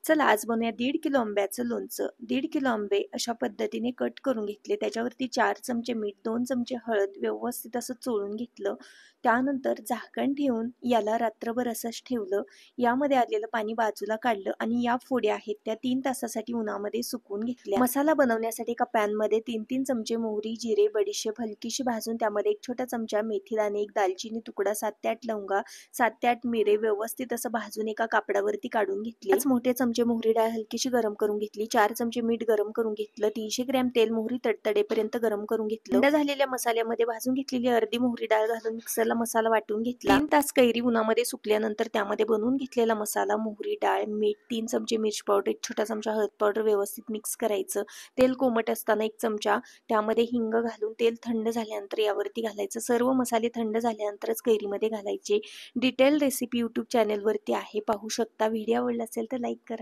चला आज बनवूया 1.5 किलो आंब्याचं लोणचं. 1.5 किलो आंबे अशा पद्धतीने कट करून घेतले. त्याच्यावरती 4 चमचे मीठ, 2 चमचे हळद व्यवस्थित असं चोळून घेतलं. त्यानंतर झाकण ठेवून याला रात्रभर असंच ठेवलं. यामध्ये आलेलं पाणी बाजूला काढलं आणि या फोड्या आहेत त्या 3 तासासाठी उन्हामध्ये सुकवून घेतल्या. मसाला बनवण्यासाठी एका पॅनमध्ये 3-3 चमचे मोहरी, जिरे, बडीशेप हलकीशी भाजून त्यामध्ये 1 छोटा चमचा मेथीदाणे, 1 दालचिनी तुकडा, 7 ते 8 लवंगा, 7 ते 8 मिरे व्यवस्थित असं भाजून एका कापडावरती काढून घेतले. 5 मोठे चमचे मोहरी डाळ हलकीशी गरम करून घेतली. 4 चमचे मीठ गरम करून घेतलं. 300 ग्रॅम तेल मोहरी तडतडेपर्यंत गरम करून घेतलं. थंड झालेल्या मसाल्यामध्ये भाजून घेतलेली अर्धी मोहरी डाळ घालून मिक्सरला मसाला वाटून घेतला. 3 तास कैरी उन्हामध्ये सुकल्यानंतर त्यामध्ये बनवून घेतलेला मसाला, मोहरी डाळ, मीठ, 3 चमचे मिरची पावडर, 1 छोटा चमचा हळद पावडर व्यवस्थित मिक्स करायचं. तेल कोमट असताना 1 चमचा त्यामध्ये हिंग घालून तेल थंड झाल्यानंतर यावरती घालायचं. सर्व मसाले थंड झाल्यानंतरच कैरीमध्ये घालायचे. डिटेल रेसिपी YouTube चॅनलवरती आहे, पाहू शकता. व्हिडिओ आवडला असेल तर लाईक करा.